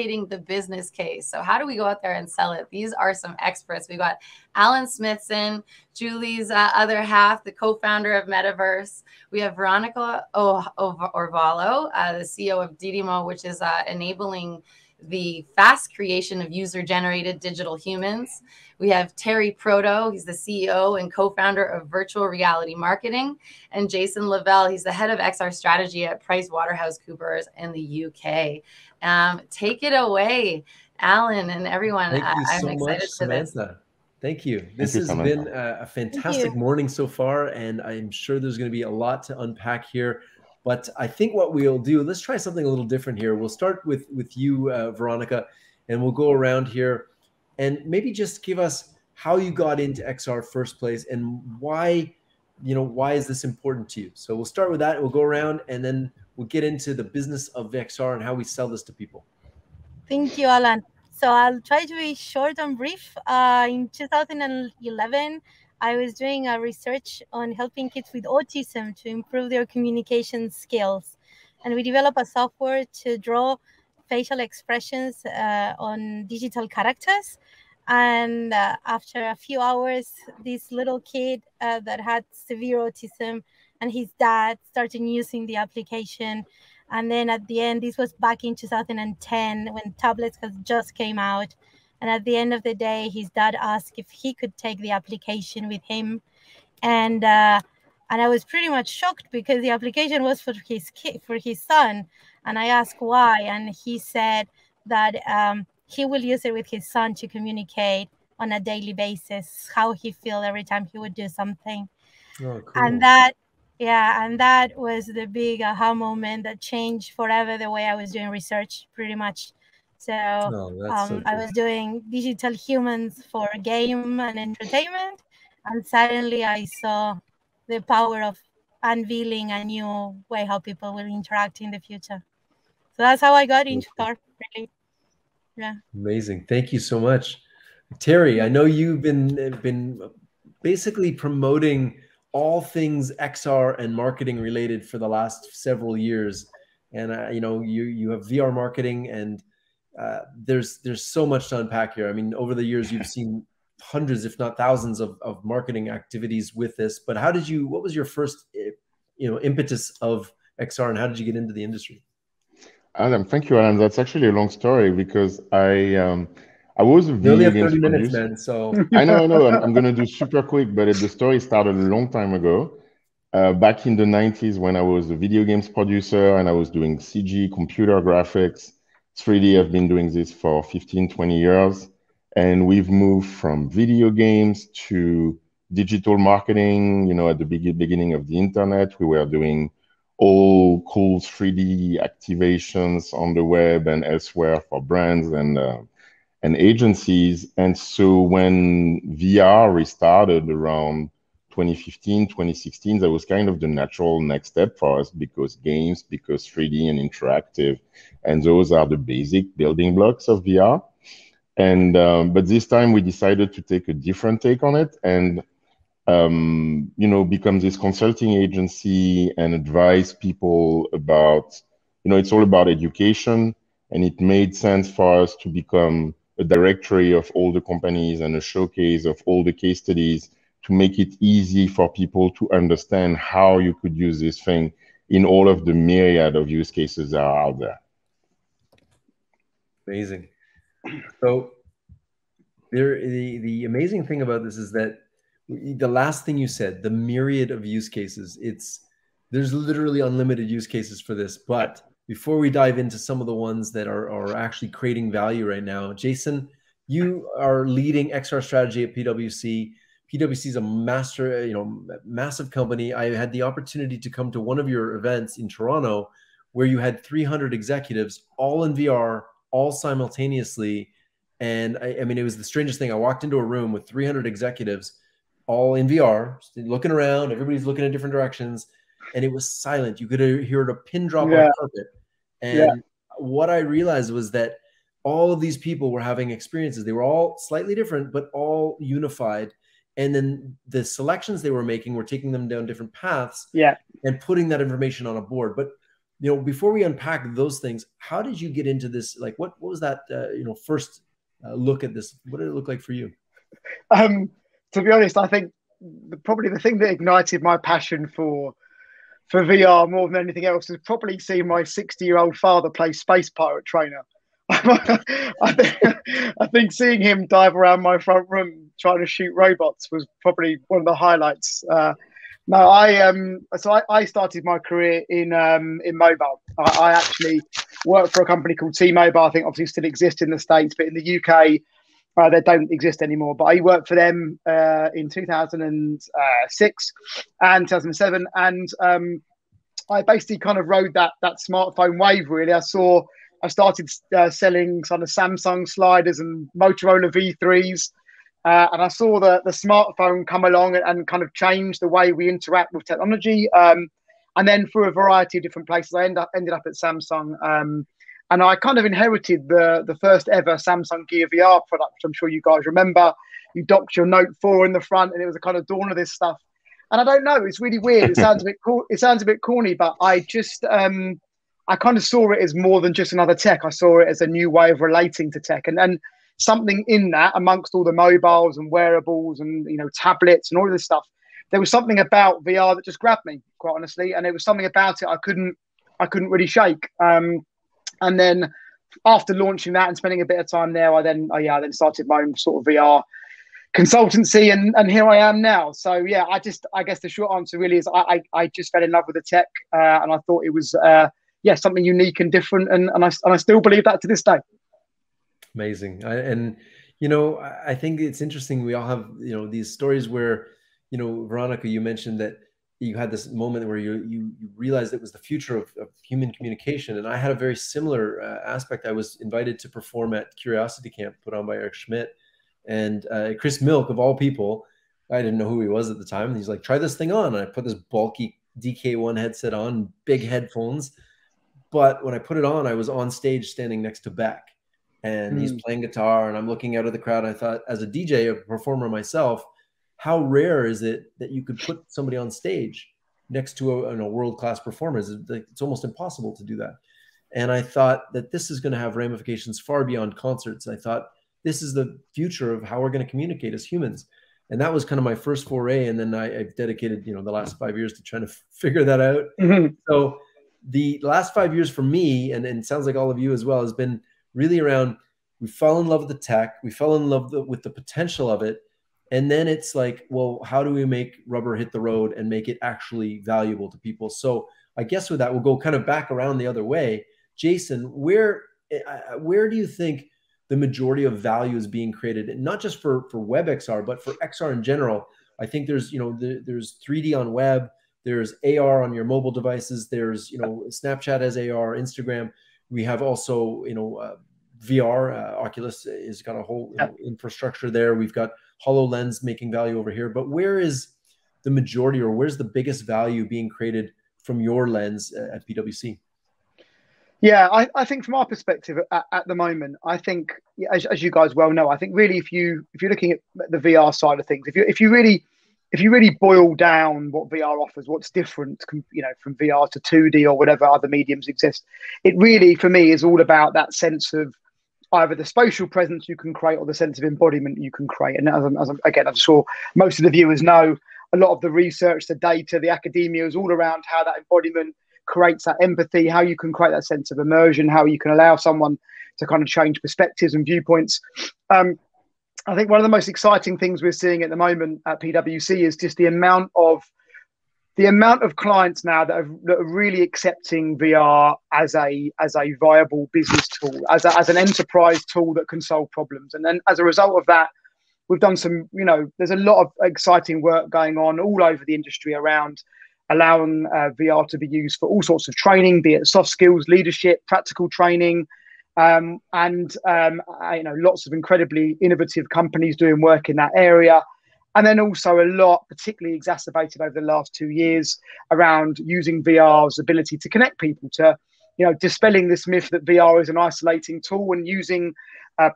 communicating the business case. So how do we go out there and sell it? These are some experts. We've got Alan Smithson, Julie's other half, the co-founder of Metaverse. We have Veronica Orvalho, the CEO of Didimo, which is enabling the fast creation of user-generated digital humans. We have Terry Proto, he's the CEO and co-founder of Virtual Reality Marketing, and Jason Lavelle, he's the head of XR strategy at PricewaterhouseCoopers in the UK. Take it away, Alan and everyone. Thank you so I'm much, excited for this. Samantha. Thank you. This has been a fantastic morning so far, and I'm sure there's going to be a lot to unpack here. But I think what we'll do, let's try something a little different here. We'll start with you, Veronica, and we'll go around here and maybe just give us how you got into XR first place and why, why is this important to you? So we'll start with that. We'll go around and then we'll get into the business of XR and how we sell this to people. Thank you, Alan. So I'll try to be short and brief. In 2011, I was doing a research on helping kids with autism to improve their communication skills. And we developed a software to draw facial expressions on digital characters. And after a few hours, this little kid that had severe autism and his dad started using the application. And then at the end, this was back in 2010 when tablets had just came out. And at the end of the day, his dad asked if he could take the application with him. And I was pretty much shocked because the application was for his son. And I asked why. And he said that he will use it with his son to communicate on a daily basis, how he feels every time he would do something. Oh, cool. And that was the big aha moment that changed forever the way I was doing research, pretty much. So, I was doing digital humans for game and entertainment, and suddenly I saw the power of unveiling a new way how people will interact in the future. So that's how I got into car, really. Yeah. Amazing. Thank you so much. Terry, I know you've been basically promoting all things XR and marketing related for the last several years. And, you have VR marketing and there's so much to unpack here. I mean, over the years, you've seen hundreds, if not thousands of marketing activities with this, but what was your first, impetus of XR and how did you get into the industry? Adam, thank you, Alan. That's actually a long story because I was a video games 30 minutes, producer. man, so I know. I'm going to do super quick, but the story started a long time ago. Back in the 90s when I was a video games producer and I was doing CG, computer graphics, 3D. I've been doing this for 15, 20 years. And we've moved from video games to digital marketing. At the beginning of the internet, we were doing all cool 3D activations on the web and elsewhere for brands and agencies. And so when VR restarted around 2015, 2016, that was kind of the natural next step for us because 3D and interactive, and those are the basic building blocks of VR. And but this time we decided to take a different take on it and become this consulting agency and advise people about, it's all about education, and it made sense for us to become a directory of all the companies and a showcase of all the case studies to make it easy for people to understand how you could use this thing in all of the myriad of use cases that are out there. Amazing. So the amazing thing about this is that the last thing you said, the myriad of use cases, there's literally unlimited use cases for this. But before we dive into some of the ones that are actually creating value right now, Jason, you are leading XR strategy at PwC. PwC is a massive company. I had the opportunity to come to one of your events in Toronto where you had 300 executives all in VR, all simultaneously. And I mean, it was the strangest thing. I walked into a room with 300 executives all in VR, looking around, everybody's looking in different directions, and it was silent. You could hear a pin drop on the carpet. And what I realized was that all of these people were having experiences. They were all slightly different, but all unified. And then the selections they were making were taking them down different paths and putting that information on a board. But you know, before we unpack those things, how did you get into this? Like, what was that, you know, first look at this? What did it look like for you? To be honest, I think probably the thing that ignited my passion for VR more than anything else is probably seeing my 60-year-old father play Space Pirate Trainer. I think seeing him dive around my front room trying to shoot robots was probably one of the highlights. No, I started my career in mobile. I actually worked for a company called T-Mobile. I think obviously still exists in the States, but in the UK, they don't exist anymore. But I worked for them in 2006 and 2007, and I basically kind of rode that smartphone wave. Really, I started selling kind of Samsung sliders and Motorola V3s. And I saw the smartphone come along and kind of change the way we interact with technology. And then through a variety of different places, I ended up at Samsung. And I kind of inherited the first ever Samsung Gear VR product, which I'm sure you guys remember. You docked your Note 4 in the front, and it was a kind of dawn of this stuff. And I don't know, it's really weird. It sounds a bit cool. It sounds a bit corny, but I just I kind of saw it as more than just another tech. I saw it as a new way of relating to tech, and something in that, amongst all the mobiles and wearables and, you know, tablets and all of this stuff, there was something about VR that just grabbed me, quite honestly, and it was something about it I couldn't really shake. And then after launching that and spending a bit of time there, I then started my own sort of VR consultancy, and here I am now. So yeah, I guess the short answer really is I just fell in love with the tech, and I thought it was something unique and different, and I still believe that to this day. Amazing. And, you know, I think it's interesting. We all have, you know, these stories where, you know, Veronica, you mentioned that you had this moment where you realized it was the future of human communication. And I had a very similar aspect. I was invited to perform at Curiosity Camp put on by Eric Schmidt, and Chris Milk, of all people, I didn't know who he was at the time. And he's like, try this thing on. And I put this bulky DK1 headset on, big headphones. But when I put it on, I was on stage standing next to Beck. And he's playing guitar, and I'm looking out of the crowd. I thought, as a DJ, a performer myself, how rare is it that you could put somebody on stage next to a world-class performer? It's almost impossible to do that. And I thought that this is going to have ramifications far beyond concerts. I thought this is the future of how we're going to communicate as humans. And that was kind of my first foray. And then I've dedicated, you know, the last 5 years to trying to figure that out. So the last 5 years for me, and it sounds like all of you as well, has been really around, we fell in love with the tech, we fell in love with the potential of it. And then it's like, well, how do we make rubber hit the road and make it actually valuable to people? So I guess with that, we'll go kind of back around the other way. Jason, where do you think the majority of value is being created? And not just for WebXR, but for XR in general. I think there's, you know, there's 3D on web, there's AR on your mobile devices, there's, you know, Snapchat has AR, Instagram. We have also, you know, VR. Oculus has got a whole infrastructure there. We've got HoloLens making value over here. But where is the majority, or where's the biggest value being created from your lens at PwC? Yeah, I think from our perspective at the moment, I think, as you guys well know, I think really if you're looking at the VR side of things, if you really boil down what VR offers, what's different, you know, from VR to 2D or whatever other mediums exist, it really, for me, is all about that sense of either the spatial presence you can create or the sense of embodiment you can create. And again, I'm sure most of the viewers know, a lot of the research, the data, the academia is all around how that embodiment creates that empathy, how you can create that sense of immersion, how you can allow someone to kind of change perspectives and viewpoints. I think one of the most exciting things we're seeing at the moment at PwC is just the amount of clients now that are really accepting VR as a viable business tool, as an enterprise tool that can solve problems. And then as a result of that, we've done some, you know, there's a lot of exciting work going on all over the industry around allowing VR to be used for all sorts of training, be it soft skills, leadership, practical training, and you know, lots of incredibly innovative companies doing work in that area. And then also a lot, particularly exacerbated over the last 2 years, around using VR's ability to connect people, to, you know, dispelling this myth that VR is an isolating tool, and using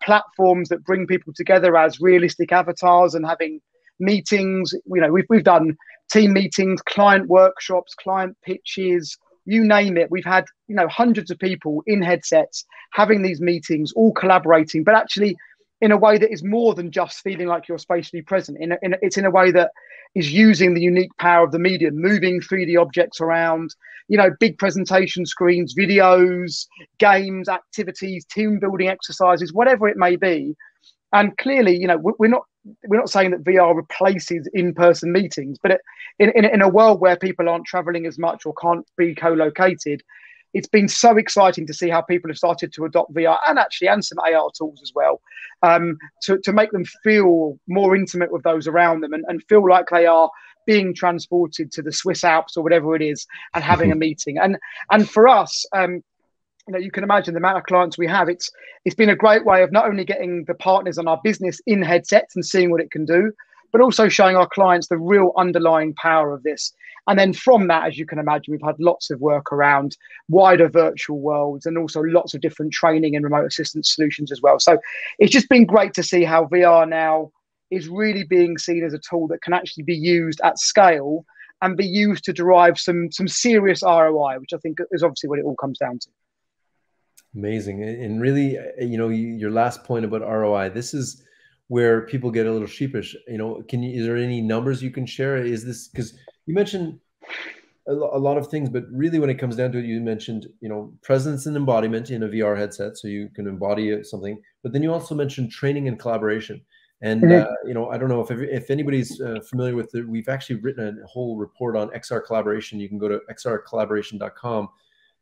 platforms that bring people together as realistic avatars and having meetings. You know, we've done team meetings, client workshops, client pitches, you name it. We've had, hundreds of people in headsets having these meetings, all collaborating, but actually in a way that is more than just feeling like you're spatially present. It's in a way that is using the unique power of the medium, moving 3D objects around, big presentation screens, videos, games, activities, team building exercises, whatever it may be. And clearly, we're not saying that VR replaces in-person meetings, but in a world where people aren't traveling as much or can't be co-located, it's been so exciting to see how people have started to adopt VR and some AR tools as well, to make them feel more intimate with those around them and feel like they are being transported to the Swiss Alps or whatever it is and having a meeting. And for us, you can imagine the amount of clients we have. It's been a great way of not only getting the partners on our business in headsets and seeing what it can do, but also showing our clients the real underlying power of this. And then from that, as you can imagine, we've had lots of work around wider virtual worlds and also lots of different training and remote assistance solutions as well. So it's just been great to see how VR now is really being seen as a tool that can actually be used at scale and be used to derive some serious ROI, which I think is obviously what it all comes down to. Amazing. And really, your last point about ROI, this is where people get a little sheepish. Is there any numbers you can share? Is this, because you mentioned a lot of things, but really when it comes down to it, you mentioned, presence and embodiment in a VR headset, so you can embody something, but then you also mentioned training and collaboration. And, I don't know if anybody's familiar with it. We've actually written a whole report on XR collaboration. You can go to xrcollaboration.com.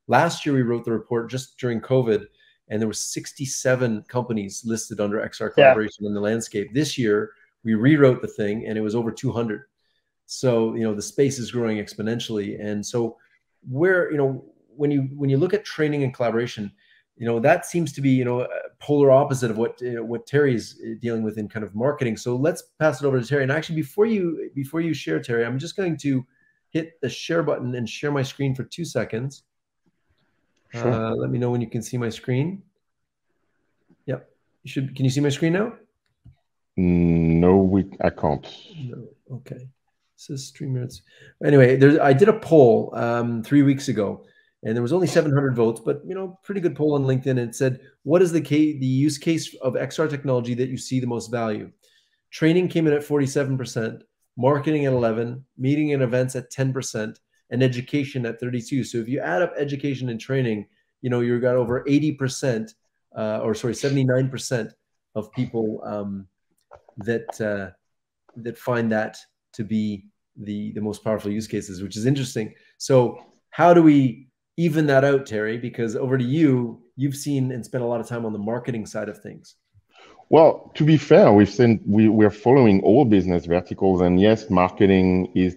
Last year, we wrote the report just during COVID, and there were 67 companies listed under XR collaboration in the landscape. This year, we rewrote the thing, and it was over 200. So, the space is growing exponentially. And so when you look at training and collaboration, that seems to be, a polar opposite of what Terry's dealing with in kind of marketing. So let's pass it over to Terry. And actually, before you share, Terry, I'm just going to hit the share button and share my screen for 2 seconds. Sure. Let me know when you can see my screen. Yep. Can you see my screen now? No, I can't. No. Okay. It says stream minutes. Anyway, I did a poll 3 weeks ago, and there was only 700 votes, but pretty good poll on LinkedIn. And it said, what is the use case of XR technology that you see the most value? Training came in at 47%, marketing at 11%, meeting and events at 10%. And education at 32%. So if you add up education and training, you've got over 80%, 79% of people that find that to be the most powerful use cases, which is interesting. So how do we even that out, Terry? Because over to you, you've seen and spent a lot of time on the marketing side of things. Well, to be fair, we're following all business verticals, and yes, marketing is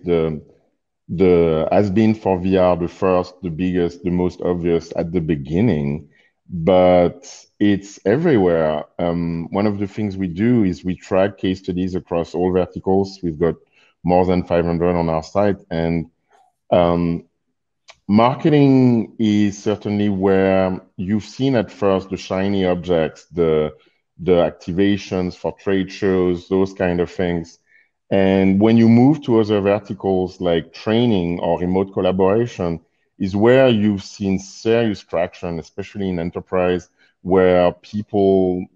has been for VR the first, the biggest, the most obvious at the beginning, but it's everywhere. One of the things we do is we track case studies across all verticals. We've got more than 500 on our site, and marketing is certainly where you've seen at first the shiny objects, the activations for trade shows, those kind of things. And when you move to other verticals like training or remote collaboration is where you've seen serious traction, especially in enterprise, where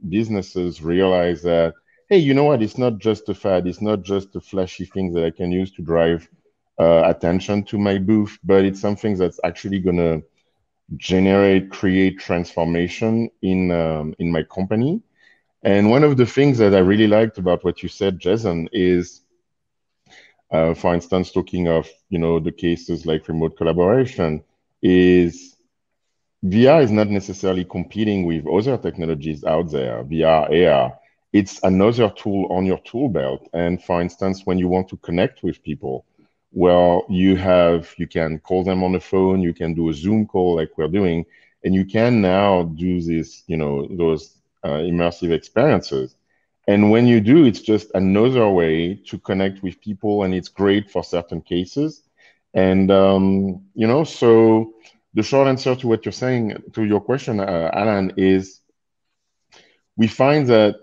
businesses realize that, hey, you know what, it's not just a fad, it's not just a flashy thing that I can use to drive attention to my booth, but it's something that's actually gonna create transformation in my company. And one of the things that I really liked about what you said, Jason, is, for instance, talking of, the cases like remote collaboration, is VR is not necessarily competing with other technologies out there, VR, AR. It's another tool on your tool belt. And for instance, when you want to connect with people, well, you can call them on the phone, you can do a Zoom call like we're doing, and you can now do this, those immersive experiences. And when you do, it's just another way to connect with people, and it's great for certain cases. And, so the short answer to what you're saying, to your question, Alan, is we find that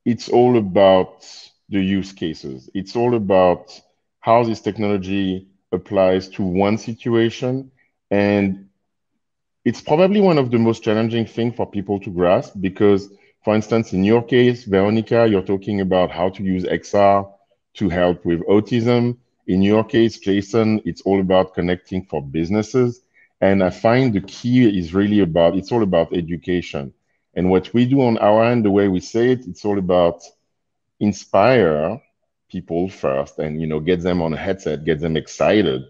it's all about the use cases. It's all about how this technology applies to one situation And it's probably one of the most challenging things for people to grasp because, for instance, in your case, Veronica, you're talking about how to use XR to help with autism. In your case, Jason, it's all about connecting for businesses. And I find the key is really about, it's all about education. And what we do on our end, the way we say it, it's all about inspire people first and, get them on a headset, get them excited,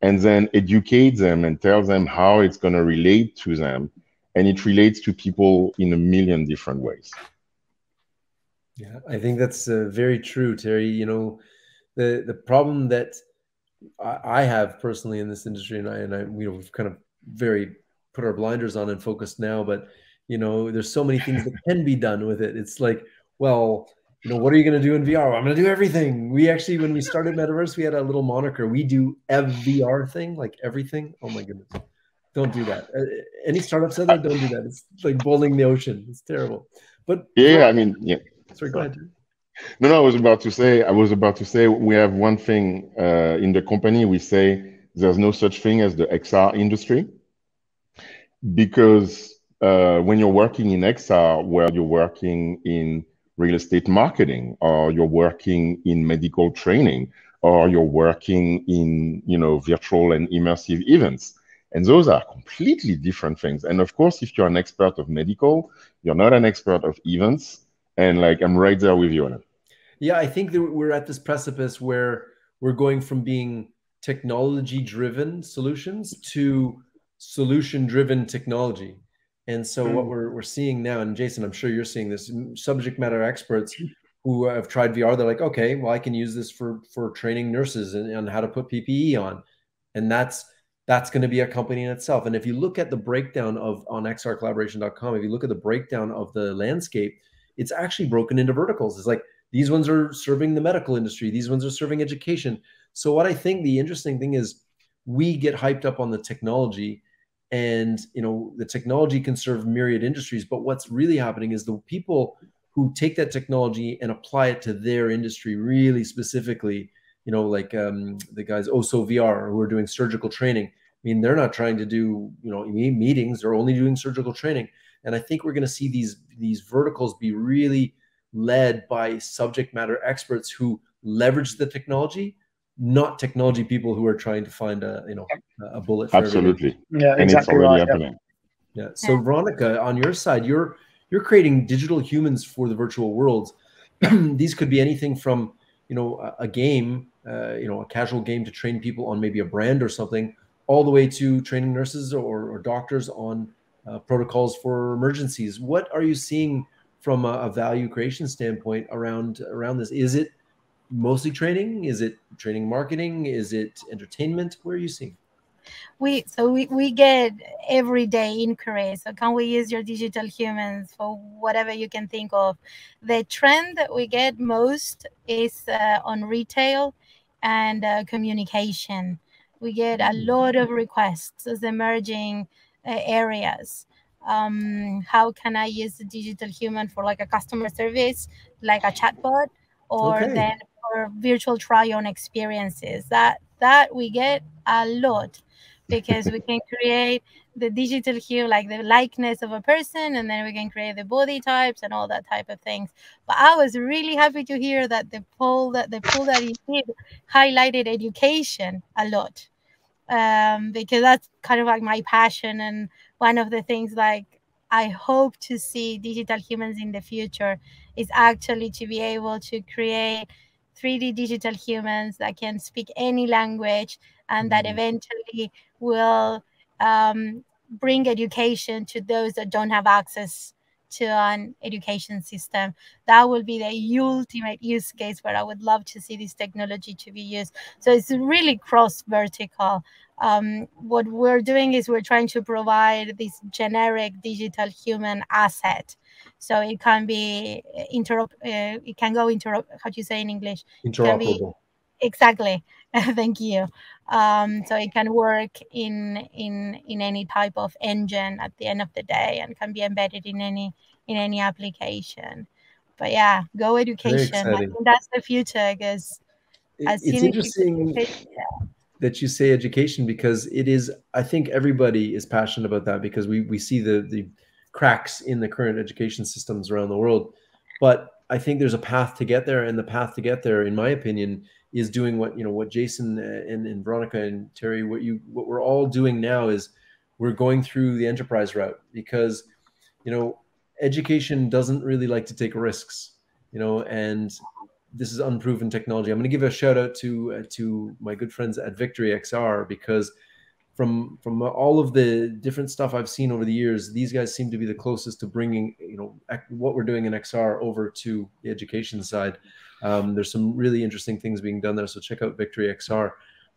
and then educate them and tell them how it's going to relate to them. And it relates to people in a million different ways. Yeah, I think that's very true, Terry. The problem that I have personally in this industry, and I we've kind of very put our blinders on and focused now, but there's so many things that can be done with it. It's like, well, what are you going to do in VR? I'm going to do everything. We actually, when we started Metaverse, we had a little moniker. We do VR thing, like everything. Oh my goodness. Don't do that. Any startups out there, don't do that. It's like boiling the ocean. It's terrible. But yeah. Sorry, go ahead. No, I was about to say we have one thing in the company. We say there's no such thing as the XR industry because when you're working in XR, where you're working in real estate marketing, or you're working in medical training, or you're working in virtual and immersive events, and those are completely different things. And of course, if you're an expert of medical, you're not an expert of events. And I'm right there with you on it. Yeah, I think that we're at this precipice where we're going from being technology-driven solutions to solution-driven technology. And so what we're seeing now, and Jason, I'm sure you're seeing this, subject matter experts who have tried VR, they're like, okay, well, I can use this for training nurses and how to put PPE on. And that's going to be a company in itself. And if you look at the breakdown on xrcollaboration.com, if you look at the breakdown of the landscape, it's actually broken into verticals. It's like, these ones are serving the medical industry. These ones are serving education. So what I think the interesting thing is we get hyped up on the technology, and the technology can serve myriad industries. But what's really happening is the people who take that technology and apply it to their industry really specifically, like the guys Oso VR who are doing surgical training. I mean, they're not trying to do meetings. They're only doing surgical training. And I think we're going to see these verticals be really led by subject matter experts who leverage the technology, not technology people who are trying to find a bullet for absolutely everything. Yeah, and exactly, it's already right, happening. Yeah. So Veronica, on your side, you're creating digital humans for the virtual worlds. These could be anything from a game, a casual game to train people on maybe a brand or something, all the way to training nurses or doctors on protocols for emergencies. What are you seeing from a value creation standpoint around this? Is it mostly training? Is it training marketing? Is it entertainment? Where are you seeing? We get everyday inquiries. So can we use your digital humans for whatever you can think of? The trend that we get most is on retail and communication. We get a lot of requests as emerging areas. How can I use the digital human for like a customer service, like a chatbot, or then for virtual try-on experiences? That we get a lot, because we can create the digital hue, like the likeness of a person, and then we can create the body types and all that type of things. But I was really happy to hear that the poll that you did highlighted education a lot, because that's kind of like my passion, and one of the things like I hope to see digital humans in the future is actually to be able to create 3D digital humans that can speak any language, and that eventually will bring education to those that don't have access to an education system. That will be the ultimate use case where I would love to see this technology to be used. So it's really cross vertical. What we're doing is we're trying to provide this generic digital human asset. So it can be it can go how do you say in English? Interoperable. Exactly. Thank you. So it can work in any type of engine at the end of the day, and can be embedded in any application. But yeah, go education. I think that's the future, because it's interesting. that you say education, because it is, I think everybody is passionate about that, because we see the cracks in the current education systems around the world. But I think there's a path to get there, and the path to get there, in my opinion, is doing what Jason and Veronica and Terry, what we're all doing now is we're going through the enterprise route, because education doesn't really like to take risks, and this is unproven technology. I'm going to give a shout out to my good friends at WebXR, because from all of the different stuff I've seen over the years, these guys seem to be the closest to bringing what we're doing in XR over to the education side. There's some really interesting things being done there, so check out WebXR.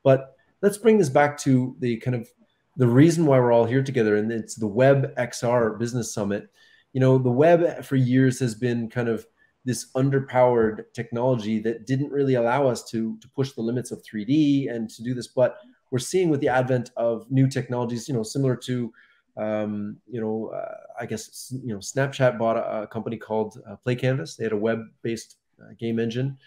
But let's bring this back to the reason why we're all here together, and it's the WebXR Business Summit. The web for years has been kind of this underpowered technology that didn't really allow us to push the limits of 3D and to do this. But we're seeing with the advent of new technologies, similar to, I guess, Snapchat bought a company called Play Canvas. They had a web-based game engine.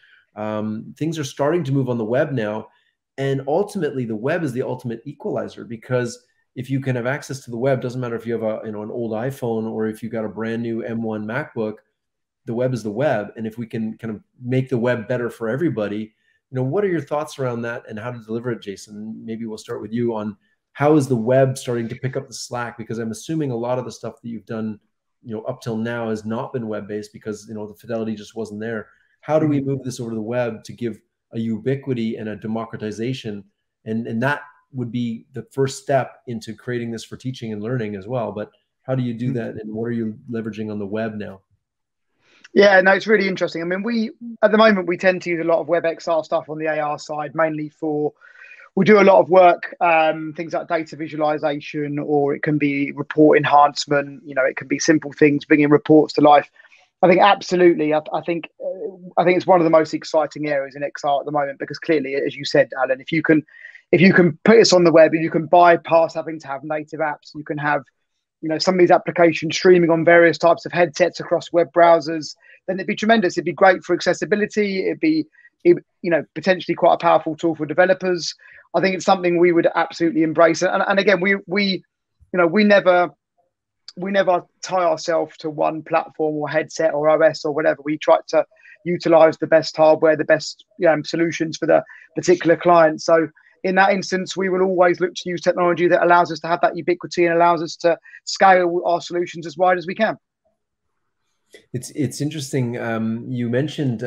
Things are starting to move on the web now. And ultimately, the web is the ultimate equalizer, because if you can have access to the web, doesn't matter if you have an old iPhone or if you've got a brand new M1 MacBook, the web is the web. And if we can kind of make the web better for everybody, what are your thoughts around that and how to deliver it, Jason? Maybe we'll start with you on how is the web starting to pick up the slack, because I'm assuming a lot of the stuff that you've done, up till now has not been web-based because, the fidelity just wasn't there. How do we move this over to the web to give a ubiquity and a democratization? And that would be the first step into creating this for teaching and learning as well. But how do you do that, and what are you leveraging on the web now? Yeah, no, it's really interesting. I mean, at the moment, we tend to use a lot of WebXR stuff on the AR side, mainly we do a lot of work, things like data visualization, or it can be report enhancement. It can be simple things, bringing reports to life. I think absolutely. I think it's one of the most exciting areas in XR at the moment, because clearly, as you said, Alan, if you can put this on the web, and you can bypass having to have native apps, you can have some of these applications streaming on various types of headsets across web browsers, then it'd be tremendous. It'd be great for accessibility. It'd be, potentially quite a powerful tool for developers. I think it's something we would absolutely embrace. And again, we never tie ourselves to one platform or headset or OS or whatever. We try to utilize the best hardware, the best solutions for the particular client. So in that instance, we will always look to use technology that allows us to have that ubiquity and allows us to scale our solutions as wide as we can. It's interesting. You mentioned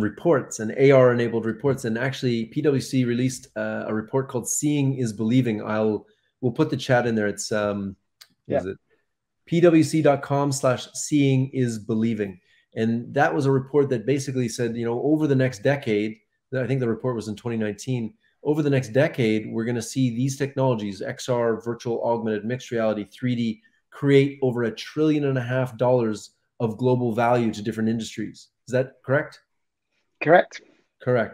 reports and AR enabled reports, and actually PwC released a report called "Seeing is Believing." We'll put the chat in there. It's is it pwc.com/seeing is believing, and that was a report that basically said, over the next decade, I think the report was in 2019. Over the next decade, we're going to see these technologies, XR, virtual, augmented, mixed reality, 3D, create over $1.5 trillion of global value to different industries. Is that correct? Correct.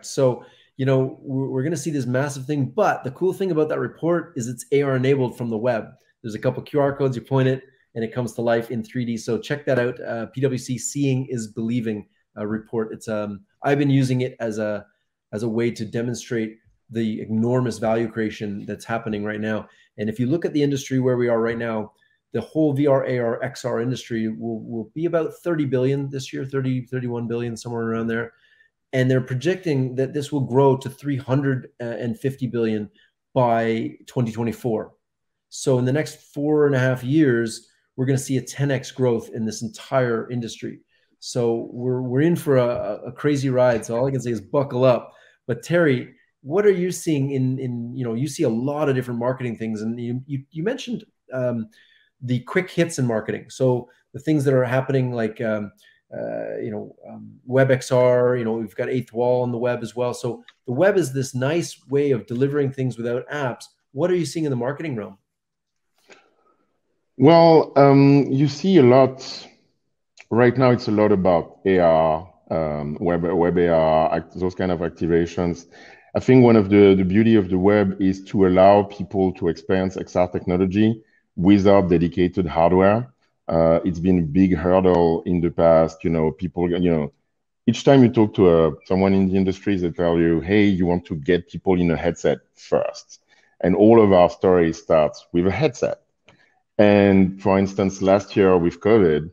So, we're going to see this massive thing. But the cool thing about that report is it's AR enabled from the web. There's a couple QR codes, you point it, and it comes to life in 3D. So check that out. PwC Seeing is Believing report. It's I've been using it as a way to demonstrate the enormous value creation that's happening right now. And if you look at the industry where we are right now, the whole VR, AR, XR industry will be about 30 billion this year, 31 billion, somewhere around there. And they're projecting that this will grow to 350 billion by 2024. So in the next 4.5 years, we're going to see a 10x growth in this entire industry. So we're in for a crazy ride. So all I can say is buckle up. But Terry, what are you seeing in you see a lot of different marketing things, and you mentioned the quick hits in marketing. So the things that are happening, like WebXR, we've got Eighth Wall on the web as well. So the web is this nice way of delivering things without apps. What are you seeing in the marketing realm? Well, you see a lot right now. It's a lot about AR, web AR, those kind of activations. I think one of the beauty of the web is to allow people to experience XR technology without dedicated hardware. It's been a big hurdle in the past. People, each time you talk to someone in the industry, they tell you, hey, you want to get people in a headset first. And all of our story starts with a headset. And for instance, last year with COVID,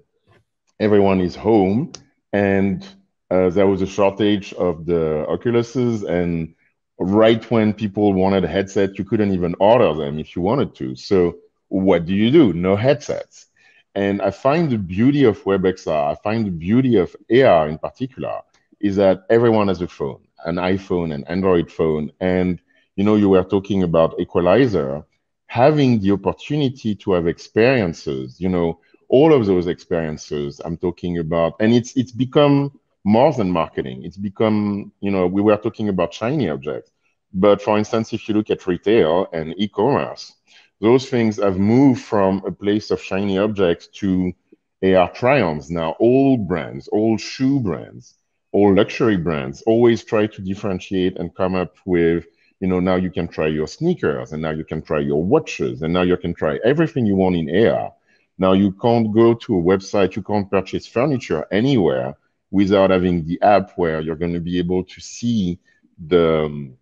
everyone is home, and there was a shortage of the Oculuses, and right when people wanted a headset, you couldn't even order them if you wanted to. So what do? No headsets. And I find the beauty of WebXR, I find the beauty of AR in particular, is that everyone has a phone, an iPhone, an Android phone. And you were talking about equalizer, having the opportunity to have experiences, all of those experiences I'm talking about. And it's become more than marketing. It's become, we were talking about shiny objects. But for instance, if you look at retail and e-commerce, those things have moved from a place of shiny objects to AR try-ons. Now, all brands, all shoe brands, all luxury brands always try to differentiate and come up with, now you can try your sneakers, and now you can try your watches, and now you can try everything you want in AR. Now, you can't go to a website, you can't purchase furniture anywhere without having the app where you're going to be able to see the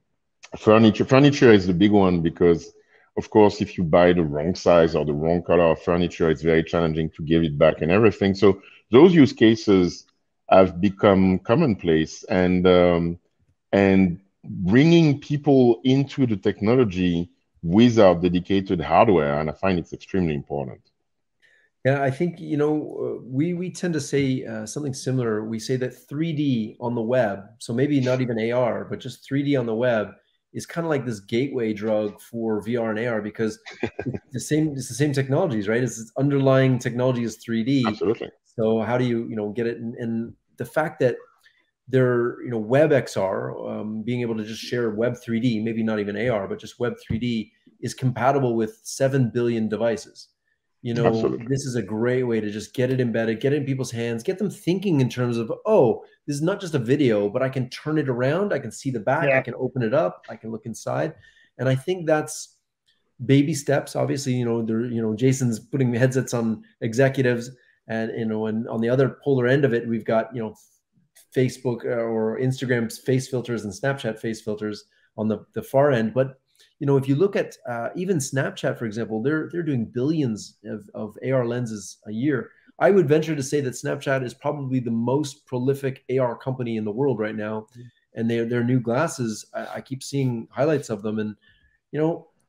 furniture. Furniture is the big one because, of course, if you buy the wrong size or the wrong color of furniture, it's very challenging to give it back and everything. So those use cases have become commonplace, and bringing people into the technology without dedicated hardware, and I find it's extremely important. Yeah, I think, we tend to say something similar. We say that 3D on the web, so maybe not even AR, but just 3D on the web is kind of like this gateway drug for VR and AR, because it's the same technologies, right? It's underlying technology is 3D. Absolutely. So how do you, get it? And the fact that they're, WebXR, being able to just share Web 3D, maybe not even AR, but just Web 3D, is compatible with 7 billion devices. Absolutely. This is a great way to just get it embedded, get it in people's hands, get them thinking in terms of, oh, this is not just a video, but I can turn it around, I can see the back, I can open it up, I can look inside. And I think that's baby steps. Obviously, Jason's putting headsets on executives, and and on the other polar end of it, we've got Facebook or Instagram's face filters and Snapchat face filters on the far end. But if you look at even Snapchat, for example, they're doing billions of AR lenses a year. I would venture to say that Snapchat is probably the most prolific AR company in the world right now. And their new glasses, I keep seeing highlights of them, and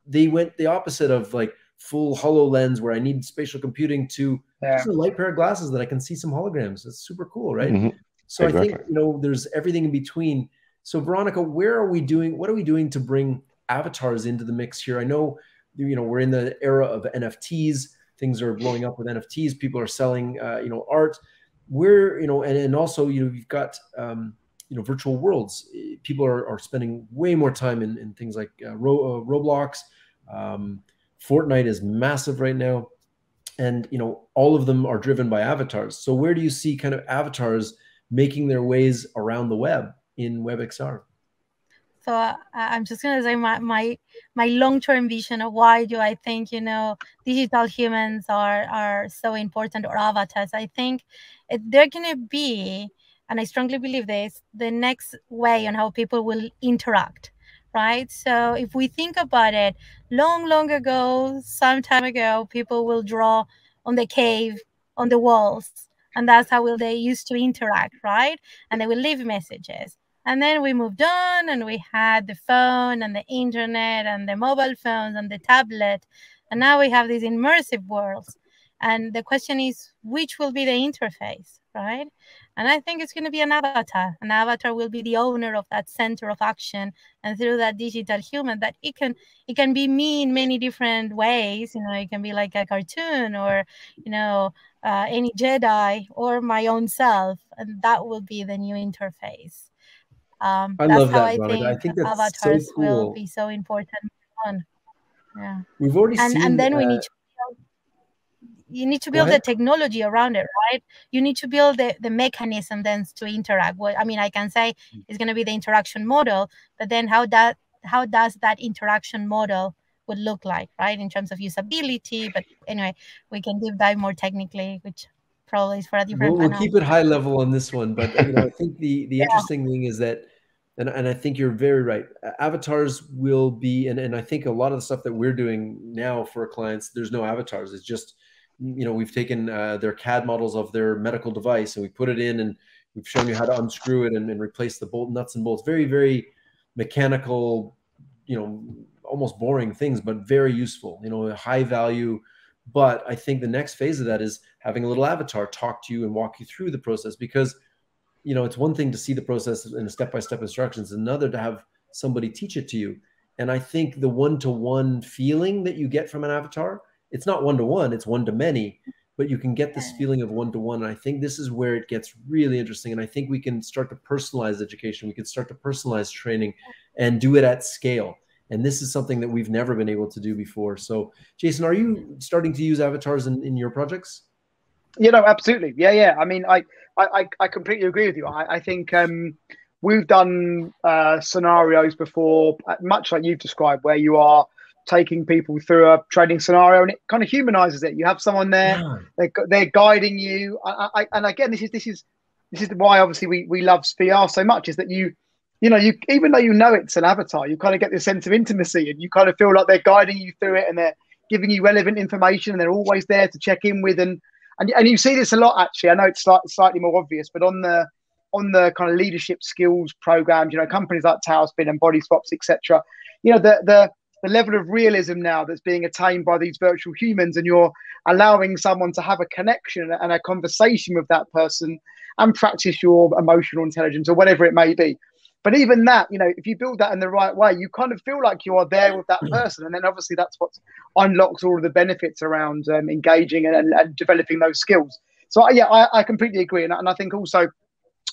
they went the opposite of like full HoloLens where I need spatial computing to just a light pair of glasses that I can see some holograms. That's super cool, right? Mm-hmm. So exactly. I think there's everything in between. So Veronica, what are we doing to bring avatars into the mix here? I know we're in the era of NFTs. Things are blowing up with NFTs. People are selling art. And also you've got virtual worlds. People are spending way more time in things like Roblox. Fortnite is massive right now, and all of them are driven by avatars. So where do you see kind of avatars making their ways around the web in WebXR? So I'm just going to say my long-term vision of why do I think, digital humans are so important, or avatars. I think they're going to be, and I strongly believe this, the next way on how people will interact, right? So if we think about it, long ago, some time ago, people will draw on the cave, on the walls, and that's how they used to interact, right? And they will leave messages. And then we moved on, and we had the phone and the internet and the mobile phones and the tablet. And now we have these immersive worlds. And the question is, which will be the interface, right? And I think it's going to be an avatar. An avatar will be the owner of that center of action. And through that digital human, that it can be me in many different ways. It can be like a cartoon, or, any Jedi, or my own self. And that will be the new interface. I that's love how that, Veronica. I think that's avatars so cool. will be so important. Yeah. We've already seen. And then we need to you need to build the technology around it, right? You need to build the mechanism then to interact. Well, I mean, I can say it's going to be the interaction model, but then how does that interaction model would look like, right? In terms of usability. But anyway, we can deep dive more technically, which probably is for a different We'll panel. keep it high level on this one, but you know, I think the interesting thing is that, and I think you're very right. Avatars will be, and I think a lot of the stuff that we're doing now for our clients, there's no avatars. It's just, you know, we've taken their CAD models of their medical device and we put it in, and we've shown you how to unscrew it and replace the nuts and bolts. Very, very mechanical, you know, almost boring things, but very useful, you know, high value. But I think the next phase of that is having a little avatar talk to you and walk you through the process, because, you know, it's one thing to see the process in step-by-step instructions, another to have somebody teach it to you. And I think the one-to-one feeling that you get from an avatar, it's not one-to-one, it's one-to-many, but you can get this feeling of one-to-one. And I think this is where it gets really interesting. And I think we can start to personalize education. We can start to personalize training and do it at scale. And this is something that we've never been able to do before. So, Jason, are you starting to use avatars in your projects? You know, absolutely. Yeah. I mean, I completely agree with you. I think we've done scenarios before, much like you've described, where you are taking people through a training scenario, and it kind of humanizes it. You have someone there, they're guiding you. And again, this is why obviously we love VR so much, is that you know, even though you know it's an avatar, you kind of get this sense of intimacy, and you kind of feel like they're guiding you through it, and they're giving you relevant information, and they're always there to check in with. And you see this a lot, actually. I know it's slightly more obvious, but on the kind of leadership skills programs, you know, companies like Tailspin and Body Swaps, etc. You know, the level of realism now that's being attained by these virtual humans, and you're allowing someone to have a connection and a conversation with that person and practice your emotional intelligence or whatever it may be. But even that, you know, if you build that in the right way, you kind of feel like you are there with that person. And then obviously that's what unlocks all of the benefits around engaging and developing those skills. So yeah, I completely agree. And I think also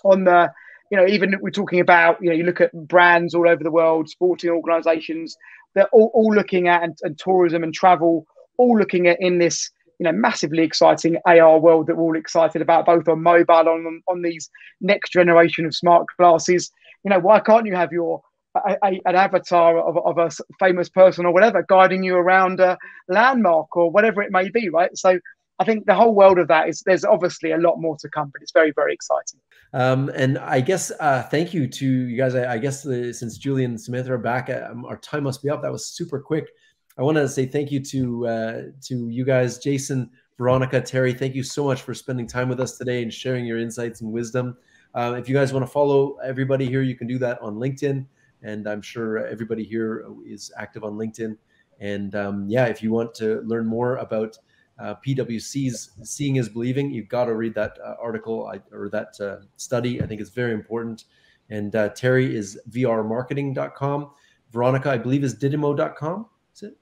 on the, you know, even we're talking about, you know, you look at brands all over the world, sporting organizations, they're all looking at, and tourism and travel, all looking at in this, you know, massively exciting AR world that we're all excited about, both on mobile, on these next generation of smart glasses. You know, why can't you have an avatar of a famous person or whatever guiding you around a landmark or whatever it may be, right? So I think the whole world of that there's obviously a lot more to come, but it's very, very exciting. And I guess thank you to you guys. I guess since Julie and Samantha are back, our time must be up. That was super quick. I want to say thank you to you guys, Jason, Veronica, Terry. Thank you so much for spending time with us today and sharing your insights and wisdom. If you guys want to follow everybody here, you can do that on LinkedIn. And I'm sure everybody here is active on LinkedIn. And yeah, if you want to learn more about PwC's Seeing is Believing, you've got to read that article or that study. I think it's very important. And Terry is vrmarketing.com. Veronica, I believe, is didimo.com. Is it?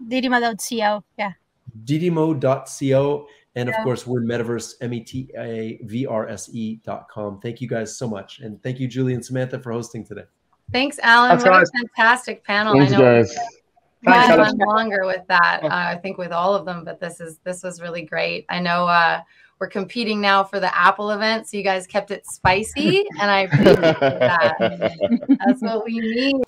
Didimo.co, yeah. Didimo.co. And of course, we're Metaverse, METAVRSE.com. Thank you guys so much. And thank you, Julie and Samantha, for hosting today. Thanks, Alan. That's what nice. a fantastic panel. Thanks, I know guys. Thanks, Alan. on longer with that. I think with all of them, but this was really great. I know we're competing now for the Apple event, so you guys kept it spicy, and I appreciate that. That's what we need.